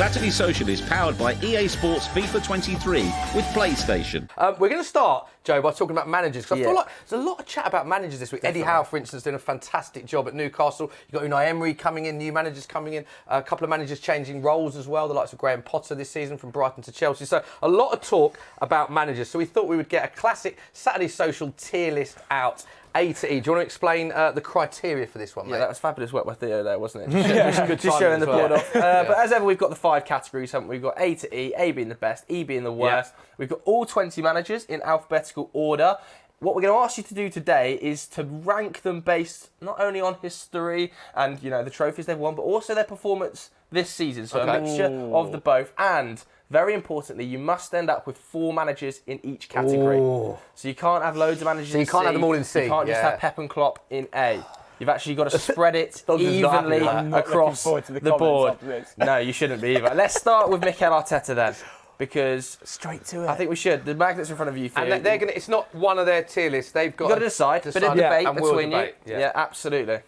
Saturday Social is powered by EA Sports FIFA 23 with PlayStation. We're going to start, Joe, by talking about managers, because I feel like there's a lot of chat about managers this week. Definitely. Eddie Howe, for instance, doing a fantastic job at Newcastle. You've got Unai Emery coming in, new managers coming in, a couple of managers changing roles as well, the likes of Graham Potter this season from Brighton to Chelsea. So a lot of talk about managers. So we thought we would get a classic Saturday Social tier list out. A to E. Do you want to explain the criteria for this one, mate? Yeah, that was fabulous work by Theo there, wasn't it? Just showing the board off. But as ever, we've got the 5 categories, haven't we? We've got A to E, A being the best, E being the worst. Yeah. We've got all 20 managers in alphabetical order. What we're going to ask you to do today is to rank them based not only on history and, the trophies they've won, but also their performance this season. So a mixture of the both. And very importantly, you must end up with 4 managers in each category. Ooh. So you can't have loads of managers in C. So you can't have them all in C. You can't just have Pep and Klopp in A. You've actually got to spread it evenly across the board. No, you shouldn't be either. Let's start with Mikel Arteta then. Because straight to it. I think we should. The magnets in front of you. And they're going. It's not one of their tier lists. They've got to decide. Bit of debate between you. Yeah, absolutely.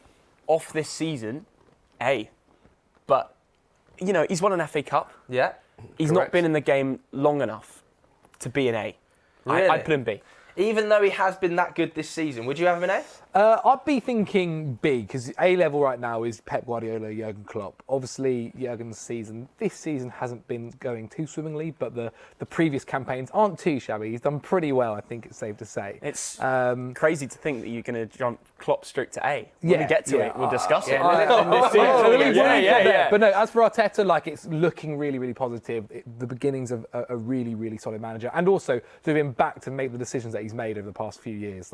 Off this season, A. But he's won an FA Cup. Yeah. He's not been in the game long enough to be an A. Really? I'd put him B. Even though he has been that good this season, would you have him in A? I'd be thinking B, because A level right now is Pep Guardiola, Jurgen Klopp. Obviously, Jurgen's season, this season hasn't been going too swimmingly, but the previous campaigns aren't too shabby. He's done pretty well, I think it's safe to say. It's crazy to think that you're going to jump Klopp straight to A. When we get to it, we'll discuss it. But no, as for Arteta, it's looking really, really positive. The beginnings of a really, really solid manager, and also to him back to make the decisions that he's made over the past few years.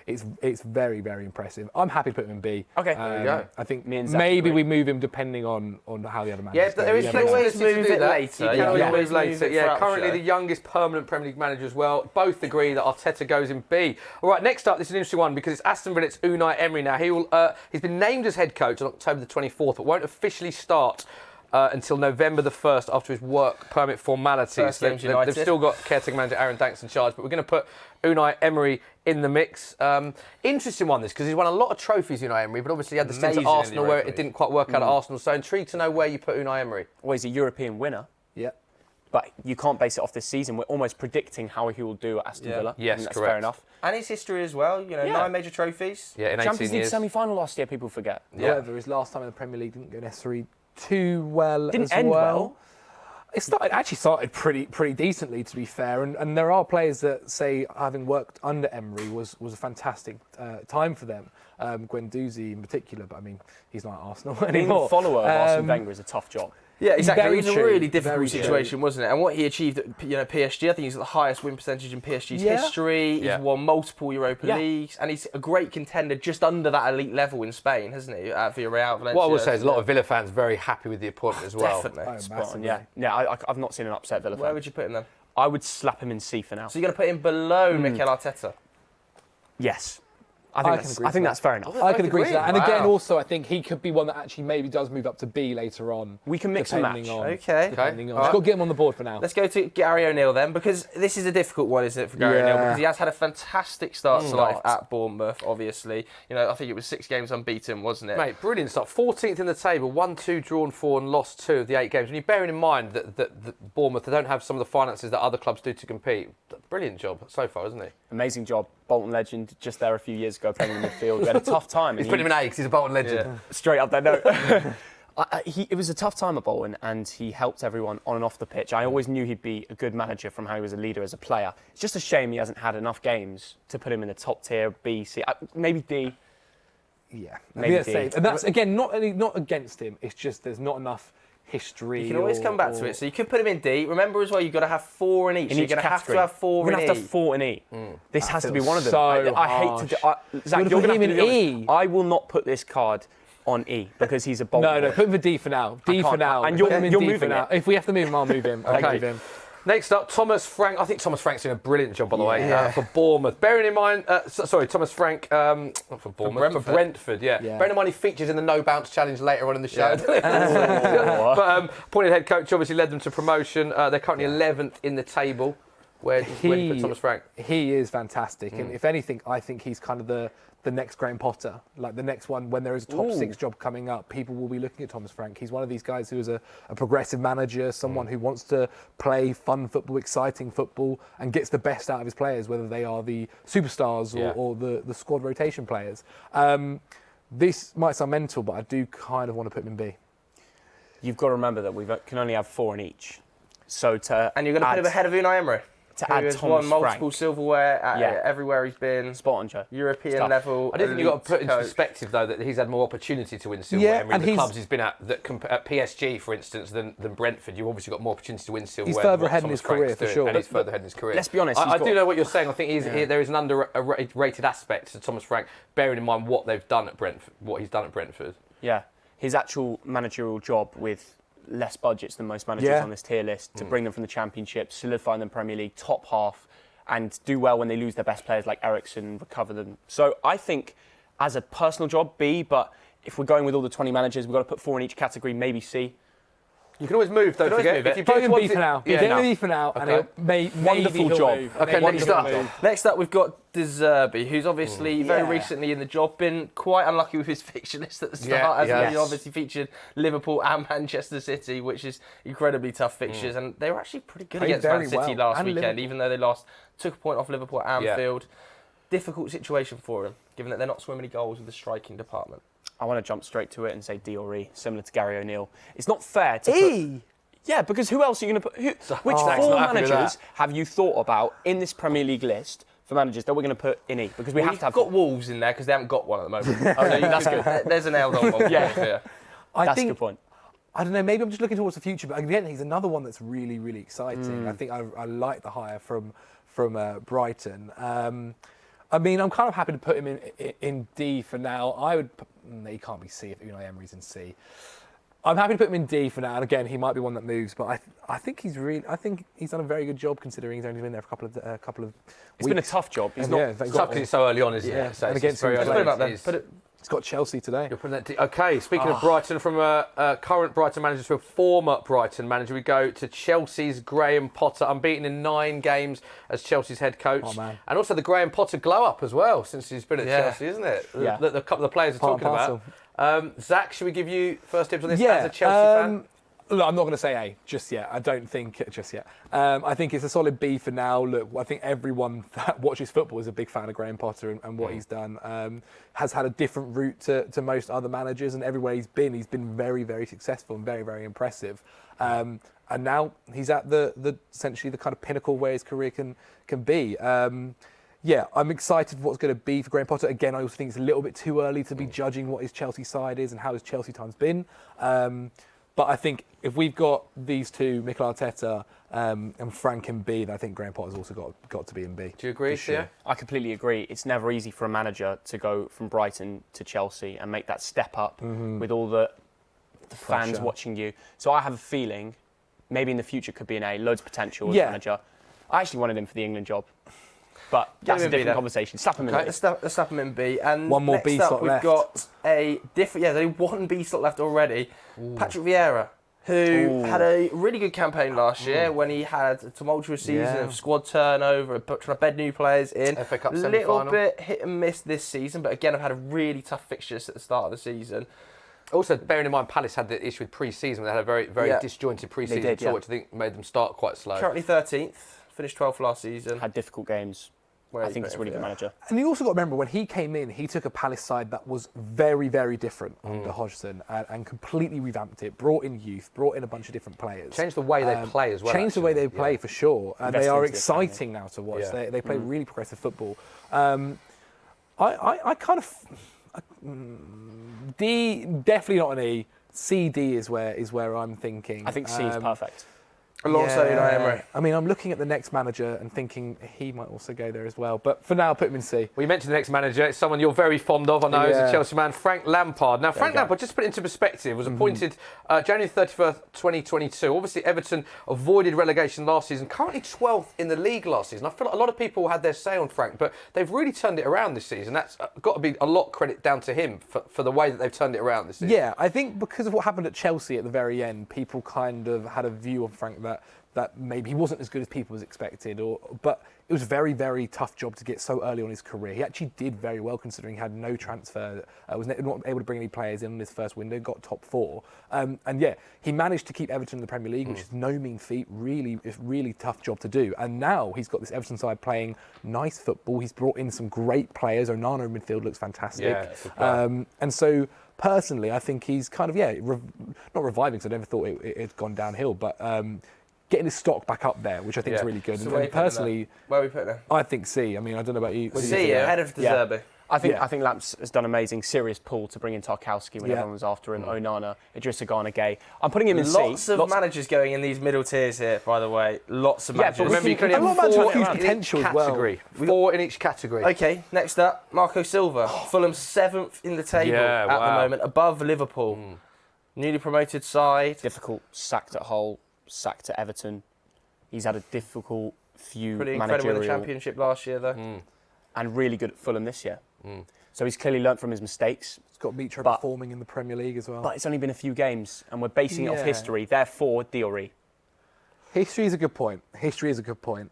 It's very, very impressive. I'm happy to put him in B. Okay, there you go. I think maybe we move him depending on how the other managers Yeah, but there is flexibility to do that. Later. You can always move later. Yeah, currently the youngest permanent Premier League manager as well. Both agree that Arteta goes in B. All right, next up, this is an interesting one because it's Aston Villa, it's Unai Emery now. He's been named as head coach on October the 24th, but won't officially start until November the 1st after his work permit formalities. They've still got caretaker manager Aaron Danks in charge, but we're going to put Unai Emery in the mix. Interesting one, this, because he's won a lot of trophies, Unai Emery, but obviously he had the stint at Arsenal where it didn't quite work out at Arsenal. So intrigued to know where you put Unai Emery. Well, he's a European winner. Yeah. But you can't base it off this season. We're almost predicting how he will do at Aston Villa. Yes, that's correct. Fair enough. And his history as well, 9 major trophies. Yeah, in 18 Champions League years. semi-final last year, people forget. Yeah. However, his last time in the Premier League didn't go necessarily too well. Didn't end well. It started pretty decently, to be fair, and there are players that say having worked under Emery was a fantastic time for them. Guendouzi in particular, but I mean he's not at Arsenal anymore. Being a follower of Arsene Wenger is a tough job. Yeah, exactly. Very It was true. a really difficult Very situation, wasn't it? And what he achieved at PSG, I think he's got the highest win percentage in PSG's history. He's won multiple Europa Leagues, and he's a great contender just under that elite level in Spain, hasn't he? At Villarreal, Valencia. What I will say is a lot of Villa fans very happy with the appointment as well. Definitely. Spot on, yeah. I've not seen an upset Villa fan. Where would you put him then? I would slap him in C for now. So you're going to put him below Mikel Arteta? Yes. I think that's fair enough. I can agree to that. And again, also, I think he could be one that actually maybe does move up to B later on. We can mix and match. Okay. Just got to get him on the board for now. Let's go to Gary O'Neill then, because this is a difficult one, isn't it, for Gary O'Neill? Because he has had a fantastic start to life at Bournemouth, obviously. I think it was 6 games unbeaten, wasn't it? Mate, brilliant start. 14th in the table, 1-2, drawn 4 and lost 2 of the 8 games. When you're bearing in mind that Bournemouth, they don't have some of the finances that other clubs do to compete. Brilliant job so far, isn't he? Amazing job. Bolton legend, just there a few years ago playing in the midfield. We had a tough time. He's putting him in A because he's a Bolton legend. Yeah. Straight up there, no. It was a tough time at Bolton, and he helped everyone on and off the pitch. I always knew he'd be a good manager from how he was a leader as a player. It's just a shame he hasn't had enough games to put him in the top tier, B, C, maybe D. Yeah, maybe D. And that's, again, not against him. It's just there's not enough history. You can always come back to it. So you could put him in D. Remember as well, you've got to have 4 in each. You're going to have to have 4 in E. You're going to have to have 4 in E. This has to be one of them. I hate to do Zach, you're going to have to E. I will not put this card on E because he's a bold boy. No, put him for D for now. D for now. And you're moving it. If we have to move him, I'll move him. I'll move him. Next up, Thomas Frank. I think Thomas Frank's doing a brilliant job, by the way, for Bournemouth. Bearing in mind, Thomas Frank, not for Bournemouth, for Brentford, Bearing in mind he features in the No Bounce Challenge later on in the show. But appointed head coach, obviously led them to promotion. They're currently 11th in the table. Where do you put Thomas Frank? He is fantastic, and if anything, I think he's kind of the next Graham Potter, like the next one. When there is a top 6 job coming up, people will be looking at Thomas Frank. He's one of these guys who is a progressive manager, someone who wants to play fun football, exciting football, and gets the best out of his players, whether they are the superstars or the squad rotation players. This might sound mental, but I do kind of want to put him in B. You've got to remember that we can only have 4 in each. So and you're going to put him ahead of Unai Emery. To add has Thomas won multiple Frank. silverware everywhere he's been. Spot on, Joe. European level. I do think you've got to put into perspective, though, that he's had more opportunity to win silverware in the clubs he's been at, at PSG, for instance, than Brentford. You've obviously got more opportunity to win silverware. He's further ahead in his career, for sure. And he's further ahead in his career. Let's be honest. I do know what you're saying. I think there is an underrated aspect to Thomas Frank, bearing in mind what they've done at Brentford, what he's done at Brentford. Yeah. His actual managerial job with less budgets than most managers on this tier list, to bring them from the Championship, solidify them in the Premier League, top half, and do well when they lose their best players like Eriksen, recover them. So I think as a personal job, B, but if we're going with all the 20 managers, we've got to put 4 in each category, maybe C. You can always move, don't forget. If you put him B for now. B for now. Okay. And wonderful job. Move. Okay, next up. Next up, we've got Deserby, who's obviously very recently in the job, been quite unlucky with his fixture list at the start. He obviously featured Liverpool and Manchester City, which is incredibly tough fixtures, and they were actually pretty good against Man City last weekend, even though they took a point off Liverpool at Anfield. Difficult situation for him, given that they're not scoring many goals with the striking department. I want to jump straight to it and say D or E, similar to Gary O'Neill. It's not fair to put... Yeah, because who else are you going to put... Which 4 managers have you thought about in this Premier League list for managers that we're going to put in E? Because we have to have... We've got Wolves in there because they haven't got one at the moment. That's good. There's an nailed on one. That's a good point. I don't know, maybe I'm just looking towards the future, but again, he's another one that's really, really exciting. I think I like the hire from Brighton. I mean, I'm kind of happy to put him in D for now. He can't be C if Unai Emery's in C. I'm happy to put him in D for now, and again, he might be one that moves, but I think he's done a very good job considering he's only been there for a couple of weeks. It's been a tough job. It's tough because it's so early on, isn't it? So and against very early. He's got Chelsea today. You're putting that D. Okay, speaking of Brighton, from a current Brighton manager to a former Brighton manager, we go to Chelsea's Graham Potter, unbeaten in 9 games as Chelsea's head coach. Oh, man. And also the Graham Potter glow up as well, since he's been at Chelsea, isn't it? Yeah. The couple of the players are talking about. Zach, should we give you first tips on this as a Chelsea fan? Look, I'm not going to say A just yet. I don't think just yet. I think it's a solid B for now. Look, I think everyone that watches football is a big fan of Graham Potter and what he's done. Has had a different route to most other managers, and everywhere he's been very, very successful and very, very impressive. And now he's at the essentially the kind of pinnacle where his career can be. Yeah, I'm excited for what's going to be for Graham Potter. Again, I also think it's a little bit too early to be judging what his Chelsea side is and how his Chelsea time's been. But I think if we've got these two, Mikel Arteta and Frank in B, then I think Graham Potter's also got to be in B. Do you agree, sure. I completely agree. It's never easy for a manager to go from Brighton to Chelsea and make that step up with all the fans watching you. So I have a feeling maybe in the future could be an A, loads of potential as a manager. I actually wanted him for the England job. But that's a different conversation. Slap him in B. Let's slap him in B. And one more B slot left. We've got a different... Yeah, there's only one B slot left already. Patrick Vieira, who had a really good campaign last year when he had a tumultuous season of squad turnover, trying to bed new players in. FA Cup a little bit hit and miss this season, but again, I've had a really tough fixtures at the start of the season. Also, bearing in mind, Palace had the issue with pre-season. They had a very, very disjointed pre-season tour, which I think made them start quite slow. Currently 13th, finished 12th last season. Had difficult games. I think he's a really good manager. And you also got to remember, when he came in, he took a Palace side that was very, very different under Hodgson and completely revamped it, brought in youth, brought in a bunch of different players. Changed the way they play as well. Changed the way they play, for sure. And they are exciting now to watch. Yeah. They play really progressive football. I kind of... D, definitely not an E. C, D is where I'm thinking. I think C is perfect. Alongside Unai Emery. I mean, I'm looking at the next manager and thinking he might also go there as well. But for now, I'll put him in C. Well, you mentioned the next manager. It's someone you're very fond of, I know, as a Chelsea man, Frank Lampard. Now, Frank Lampard, just to put it into perspective, was appointed January 31st, 2022. Obviously, Everton avoided relegation last season, currently 12th in the league last season. I feel like a lot of people had their say on Frank, but they've really turned it around this season. That's got to be a lot of credit down to him for the way that they've turned it around this season. Yeah, I think because of what happened at Chelsea at the very end, people kind of had a view of Frank that that maybe he wasn't as good as people was expected, but it was a very, very tough job to get so early on in his career. He actually did very well considering he had no transfer, was not able to bring any players in his first window, got top 4. And yeah, he managed to keep Everton in the Premier League, which is no mean feat, it's really tough job to do. And now he's got this Everton side playing nice football. He's brought in some great players. Onana in midfield looks fantastic. Yeah, and so personally, I think he's kind of, not reviving, because I never thought it had gone downhill, but getting his stock back up there, which I think is really good. So and personally, where are we putting it? I think C. I mean, I don't know about you. C, ahead of the Zerbi. I think Lamps has done amazing. Serious pull to bring in Tarkowski when everyone was after him. Onana, Idrissa Gana Gay. I'm putting him in C. Lots of managers going in these middle tiers here, by the way. Lots of managers. But remember, you can have 4 in potential category. 4 in each category. Okay, next up, Marco Silva. Fulham 7th in the table at the moment, above Liverpool. Newly promoted side. Difficult, sacked at Hull, sacked at Everton. He's had a difficult few Pretty incredible in the Championship last year, though. And really good at Fulham this year. So he's clearly learnt from his mistakes. He's got Mitro performing in the Premier League as well. But it's only been a few games, and we're basing it off history. Therefore, Diori. History is a good point.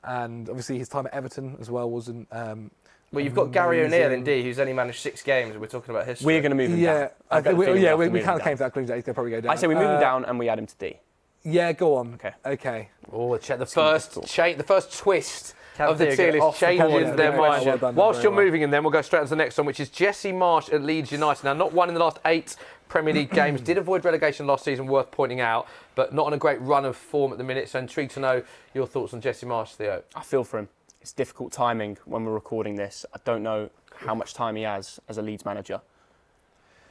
And obviously his time at Everton as well wasn't... well, you've got Gary O'Neill in D, who's only managed 6 games, and we're talking about history. We're going to move him down. We kind of came to that conclusion that he's going to probably go down. I say we move him down and we add him to D. Yeah, go on. Okay. Oh, check the first twist of the tier list changes their mind. Well done, Whilst you're moving in, then we'll go straight on to the next one, which is Jesse Marsh at Leeds United. Now, not one in the last 8 Premier League games. Did avoid relegation last season, worth pointing out, but not on a great run of form at the minute. So intrigued to know your thoughts on Jesse Marsh, Theo. I feel for him. It's difficult timing when we're recording this. I don't know how much time he has as a Leeds manager.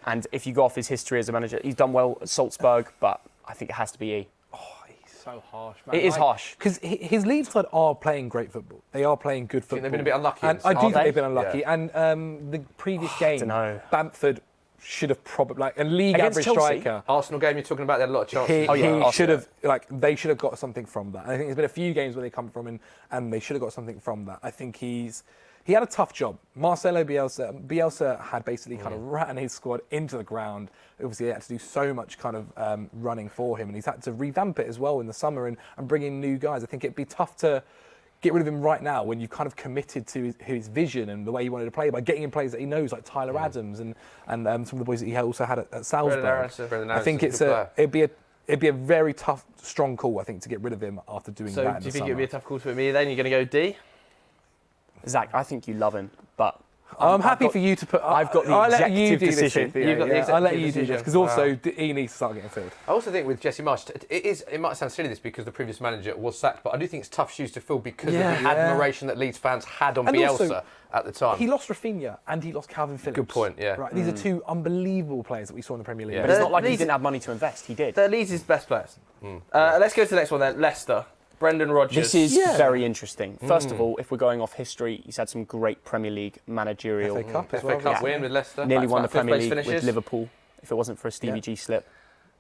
And if you go off his history as a manager, he's done well at Salzburg, but I think it has to be E. So harsh, man. It is harsh. Because his Leeds side are playing great football. They are playing good football. They've been a bit unlucky. And I do think they've been unlucky. Yeah. And the previous game, Bamford should have probably, a league against average Chelsea? striker. Arsenal game you're talking about, they had a lot of chances. He should have, they should have got something from that. I think there's been a few games where they come from and they should have got something from that. I think he had a tough job. Marcelo Bielsa had basically kind of ran his squad into the ground. Obviously, he had to do so much kind of running for him, and he's had to revamp it as well in the summer and bring in new guys. I think it'd be tough to get rid of him right now when you've kind of committed to his vision and the way he wanted to play by getting in players that he knows, like Tyler Adams and some of the boys that he also had at Salzburg. I think it'd be a very tough, strong call, I think, to get rid of him after doing that. So do you think it'd be a tough call to put me then? You're going to go D? Zach, I think you love him, but I'm happy for you to put. I've got the executive decision. I'll let you do this because also he needs to start getting filled. I also think with Jesse Marsh, it might sound silly this because the previous manager was sacked, but I do think it's tough shoes to fill because of the admiration that Leeds fans had on Bielsa also, at the time. He lost Rafinha and he lost Calvin Phillips. Good point. Yeah. Right. These are 2 unbelievable players that we saw in the Premier League. But it's not like he didn't have money to invest. He did. They're Leeds' best players. Let's go to the next one then. Leicester. Brendan Rodgers. This is very interesting. First of all, if we're going off history, he's had some great Premier League managerial. FA Cup win with Leicester. Nearly won the Premier League with Liverpool. If it wasn't for a Stevie G slip.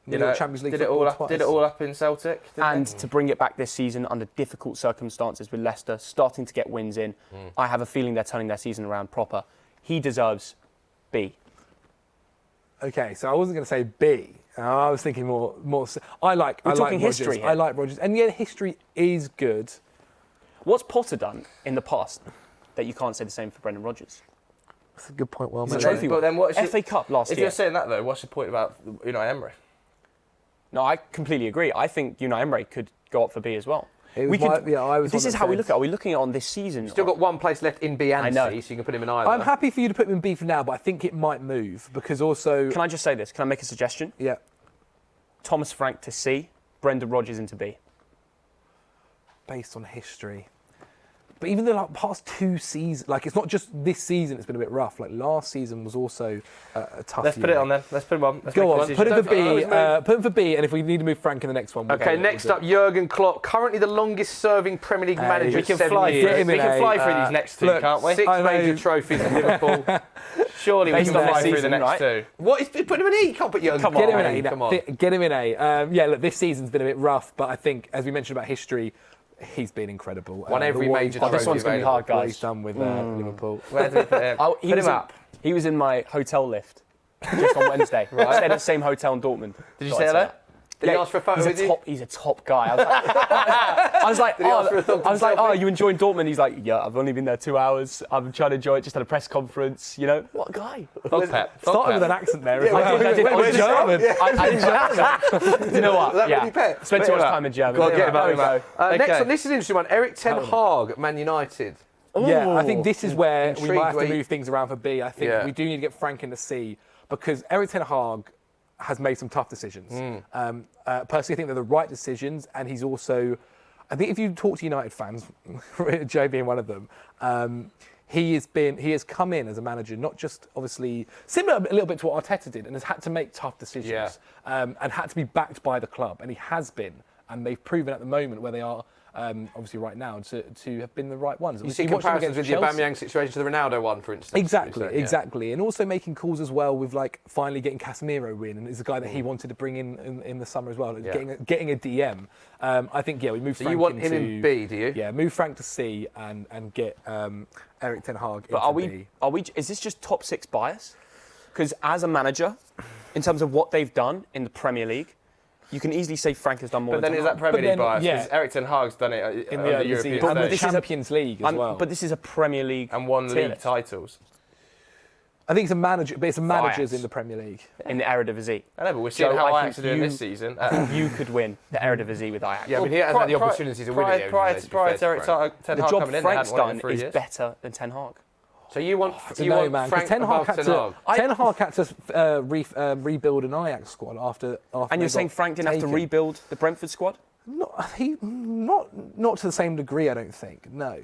Champions League did it all up in Celtic. And to bring it back this season under difficult circumstances with Leicester, starting to get wins in, I have a feeling they're turning their season around proper. He deserves B. Okay, so I wasn't going to say B. I was thinking more. I like history. I like Rodgers, and yeah, history is good. What's Potter done in the past that you can't say the same for Brendan Rodgers? That's a good point. Well, he's a trophy winner. Then what is FA Cup last year. If you're saying that though, what's the point about Unai Emery? No, I completely agree. I think Unai Emery could go up for B as well. This is how we look at it. Are we looking at it on this season? Still got one place left in B and C, so you can put him in either. I'm happy for you to put him in B for now, but I think it might move because also... Can I just say this? Can I make a suggestion? Yeah. Thomas Frank to C, Brendan Rodgers into B. Based on history. But even the past 2 seasons, it's not just this season, it's been a bit rough. Last season was also a tough Let's put it on then. Let's put him on. Go on, put him for B. Put him for B, and if we need to move Frank in the next one, okay, next up, Jurgen Klopp, currently the longest-serving Premier League manager. We can fly through these next 2, can't we? 6 major trophies in Liverpool. Surely we can fly through the next 2. What? Put him in E. You can't put Jurgen. Get him in A. Come on. Get him in A. Look, this season's been a bit rough, but I think, as we mentioned about history, he's been incredible. Won every major trophy. This one's going to be hard, guys. He's done with Liverpool. Where did he put him up? He was in my hotel lift just on Wednesday. I stayed at the same hotel in Dortmund. Did you say hello? Did he ask for a photo with you? He's a top guy. I was like, oh, you enjoying Dortmund? He's like, yeah, I've only been there 2 hours. I'm trying to enjoy it. Just had a press conference. You know, what a guy. Started with an accent there as well. I did. Where's German? You know what? Yeah. Spent too much time in Germany. Go on, get him out. Okay. Next one, this is an interesting one. Eric Ten Hag at Man United. Yeah, I think this is where we might have to Intrigued. move things around for B. I think we do need to get Frank in the C because Eric Ten Hag has made some tough decisions. Personally, I think they're the right decisions, and he's also, I think if you talk to United fans, Joe being one of them, he has come in as a manager, not just obviously similar a little bit to what Arteta did, and has had to make tough decisions and had to be backed by the club, and he has been, and they've proven at the moment where they are. Obviously, right now to have been the right ones. You see comparisons with the Aubameyang situation to the Ronaldo one, for instance. Exactly, and also making calls as well with like finally getting Casemiro in, and it's a guy that he wanted to bring in the summer as well. Getting a DM. I think we move. So you want him in B, do you? Yeah, move Frank to C and get Eric Ten Hag. But B. Is this just top 6 bias? Because as a manager, in terms of what they've done in the Premier League. You can easily say Frank has done more. But then is that Premier League bias? Because Eric Ten Hag's done it in the European stage. and the Champions League as well. But this is a Premier League and won league titles. I think it's a manager, but it's a managers in the Premier League. In the Eredivisie. I know, but we're seeing how Ajax are doing this season. You could win the Eredivisie with Ajax. Yeah, but he hasn't had the opportunity to win it. Prior to Eric Ten Hag the job coming in, Frank's done is better than Ten Hag. So you want Frank Ten Hag had to rebuild an Ajax squad after and you're saying Frank didn't have to rebuild the Brentford squad? Not to the same degree, I don't think. No.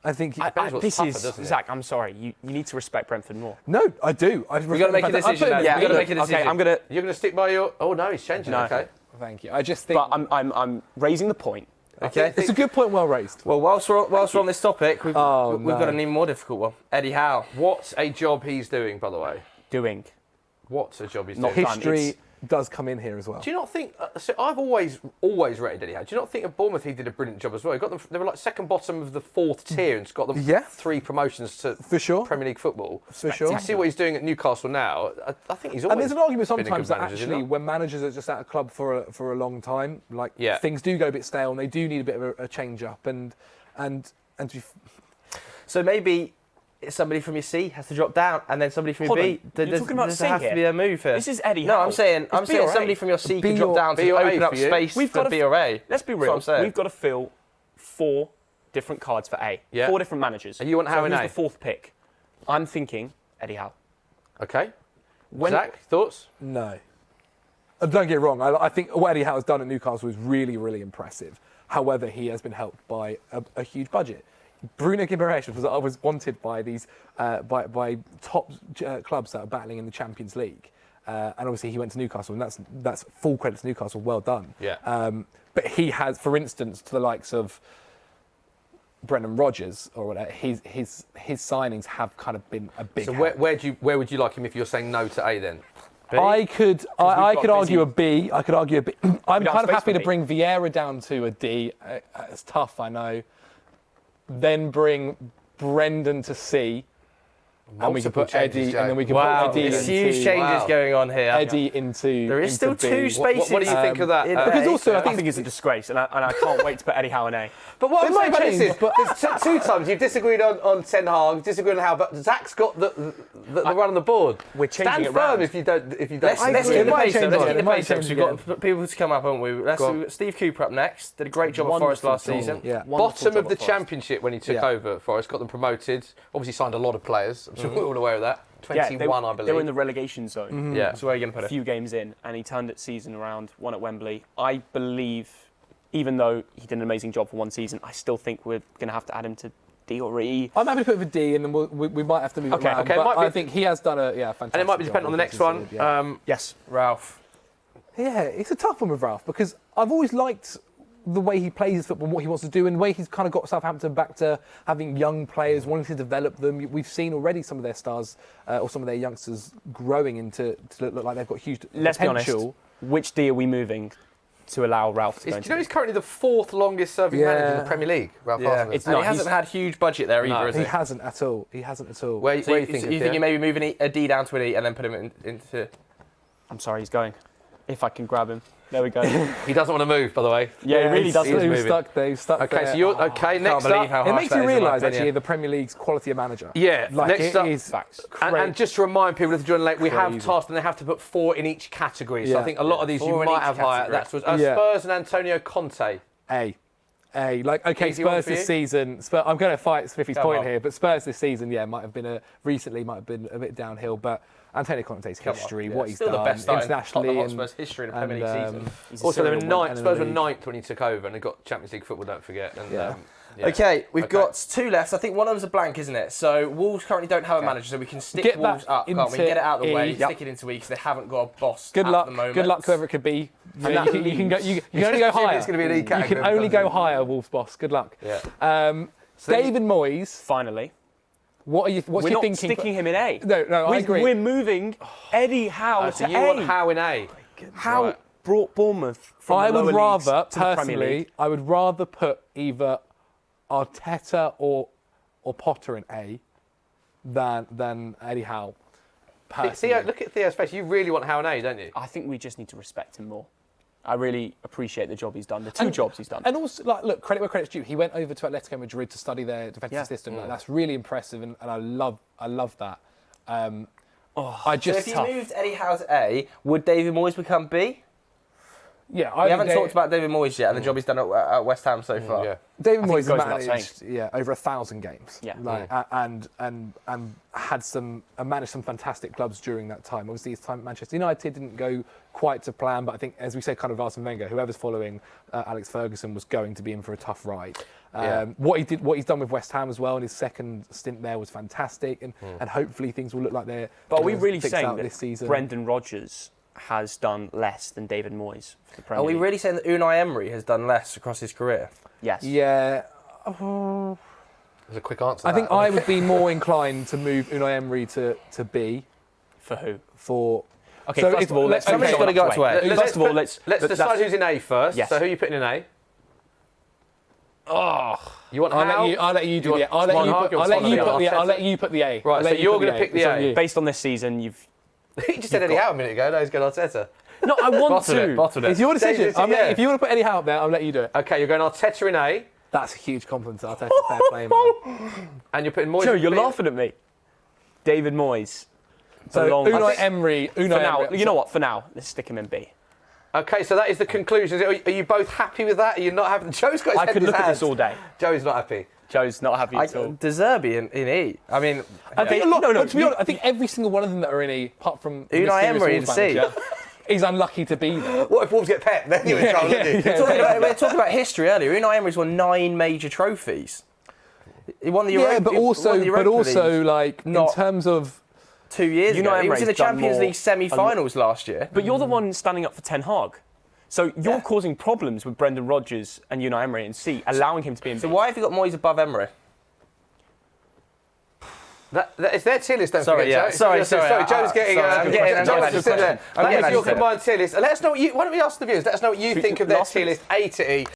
I think Zach, I'm sorry. You need to respect Brentford more. No, I do. We've got to make a decision. We've got to make a decision. Okay, You're going to stick by your. Oh no, he's changing. No. Okay. Thank you. I just think. But I'm raising the point. Okay, it's a good point, well raised. Well, whilst we're on this topic, we've got an even more difficult one. Eddie Howe. What's a job he's doing, by the way? What's a job he's doing? History does come in here as well. Do you not think? So I've always rated Eddie Howe. Do you not think at Bournemouth he did a brilliant job as well? He got them. They were like second bottom of the 4th tier and got them 3 promotions to Premier League football. For sure. You see what he's doing at Newcastle now. I think he's always. And there's an argument sometimes that manager, actually, when managers are just at a club for a long time, like things do go a bit stale and they do need a bit of a change up and so maybe somebody from your C has to drop down, and then somebody from your B. You're talking about C has here? To be a move here. This is Eddie Howe. No, I'm saying somebody from your C can drop down to open up space for B or A. Let's be real. We've got to fill 4 different cards for A. 4 different managers. And you want Howe in A? Who's the 4th pick? I'm thinking Eddie Howe. Okay. Zach, thoughts? No. Don't get it wrong. I think what Eddie Howe has done at Newcastle is really, really impressive. However, he has been helped by a huge budget. Bruno Guimaraes was wanted by these by top clubs that are battling in the Champions League, and obviously he went to Newcastle, and that's full credit to Newcastle. Well done. Yeah. But he has, for instance, to the likes of Brendan Rodgers or whatever, his signings have kind of been a big. So where would you like him if you're saying no to A then? B? I could argue a B. I could argue a B. I'm kind of happy to bring Vieira down to a D. It's tough, I know. Then bring Brendan to C, and we can put Eddie, and then we can put Eddie into... huge changes going on here. Eddie into... There is still B. 2 spaces. What do you think of that? Because also, I think it's a disgrace, and I can't wait to put Eddie Howe in A. But what I'm saying about this is, there's 2 times you've disagreed on Ten Hag, disagreed on Howe, but Zach's got the run on the board. We're changing Stand it firm round. if you don't. Let's get the pace up. Let's get the pace up. change We've got people to come up, haven't we? We've got Steve Cooper up next. Did a great job at Forest last season. Yeah. Bottom of the Championship when he took over at Forest, got them promoted. Obviously signed a lot of players. I'm sure we're all aware of that. 21, I believe. They were in the relegation zone. Yeah. So where are you going to put it? A few games in, and he turned that season around, won at Wembley. I believe, even though he did an amazing job for one season, I still think we're going to have to add him to D or E. I'm happy to put it for D, and then we might have to move it around. But I think he has done a fantastic and it might be dependent on the next one. Yes, Ralph. Yeah, it's a tough one with Ralph because I've always liked the way he plays his football and what he wants to do, and the way he's kind of got Southampton back to having young players, wanting to develop them. We've seen already some of their stars or some of their youngsters growing to look like they've got huge potential. Let's be honest, which D are we moving to allow Ralph to go into? Do you know he's currently the 4th longest serving manager in the Premier League, Ralph Hasenhüttl? And he hasn't had huge budget there either, has he? He hasn't at all. Where you think you're maybe moving a D down to an E and then put him into... I'm sorry, he's going. If I can grab him. There we go. He doesn't want to move, by the way. Yeah, he really doesn't. He's stuck there. He's stuck Okay, there. so you're okay. Next up, it makes you realise actually the Premier League's quality of manager. Yeah, like next up, is and just to remind people if they're joining late, we have tasked and they have to put 4 in each category. So I think a lot of these you might have higher. That's what Spurs and Antonio Conte. Like, okay, Spurs this season. I'm going to fight Smithy's point here, but Spurs this season, might have been a bit downhill. But Antonio Conte's history, what he's still done the best internationally, and Spurs history in the Premier League season. Also, they were ninth. Spurs were ninth when he took over, and they got Champions League football. Don't forget. And, Okay, we've got 2 left. I think one of them's a blank, isn't it? So Wolves currently don't have a manager, so we can stick Wolves up, can't we? Get it out of the way, stick it into E because they haven't got a boss at the moment. Good luck, whoever it could be. You can only go higher. It's going to be an E category. You can only go higher, Wolves boss. Good luck. Yeah. David Moyes. Finally. What's your thinking? We're not sticking him in A. No, I agree. We're moving Eddie Howe to so you A. want Howe in A? Howe brought Bournemouth from I the would lower leagues rather, to the Premier League. personally, I would rather put either Arteta or Potter in A than Eddie Howe. Theo, look at Theo's face. You really want Howe in A, don't you? I think we just need to respect him more. I really appreciate the job he's done, the two jobs he's done. And also, look, credit where credit's due. He went over to Atletico Madrid to study their defensive system. That's really impressive, and I love that. So if you moved Eddie Howe to A, would David Moyes become B? Yeah, we haven't talked about David Moyes yet and the job he's done at West Ham so far. Yeah. David Moyes goes has without managed over 1,000 games. Yeah. And had managed some fantastic clubs during that time. Obviously, his time at Manchester United didn't go quite to plan, but I think, as we said, kind of Arsene Wenger, whoever's following Alex Ferguson was going to be in for a tough ride. What he's done with West Ham as well in his second stint there was fantastic, and hopefully things will look like they're. But are we really saying this that season. Brendan Rodgers has done less than David Moyes for the Premier Are we League? really saying that Unai Emery has done less across his career? Yes. Yeah. There's a quick answer. I think I would be more inclined to move Unai Emery to B. For who? For. Okay, so first of all, let's somebody's got to go to A. First of all, let's decide who's in A first. Yes. So who are you putting in A? You want Howe? I'll let you do it. I'll let you put the A. Right, so you're going to pick the A. Based on this season, you've... He just said Eddie Howe a minute ago. Now he's going Arteta. No, I want to. Bottled it. It's your decision. Yeah. If you want to put Eddie Howe up there, I'll let you do it. Okay, you're going Arteta in A. That's a huge compliment to Arteta. Fair play, man. And you're putting Moyes Joe, in you're B. laughing at me. David Moyes. So Unai Emery. For now, you know what? For now, let's stick him in B. Okay, so that is the conclusion. Are you both happy with that? Are you not happy? Joe's got his head I could in his look at hands. this all day. Joe's not happy. Joe's not happy at all. De Zerbi in E. I mean, I think but to be honest, I think every single one of them that are in E, apart from Unai Emery in C. He's unlucky to be there. What if Wolves get Pep? Then you're in trouble, aren't you? We were talking about history earlier. Unai Emery's won 9 major trophies. He won the Europa. Yeah, but also, like in terms of 2 years ago, he was in the Champions League semi-finals last year. But you're the one standing up for Ten Hag. So you're causing problems with Brendan Rodgers and Unai Emery in C, allowing him to be in B. So why have you got Moyes above Emery? It's their tier list, don't Sorry, forget, Joe. Sorry. Joe's getting... I'm getting Let us know what you... Why don't we ask the viewers? Let us know what you think of their tier list, A to E.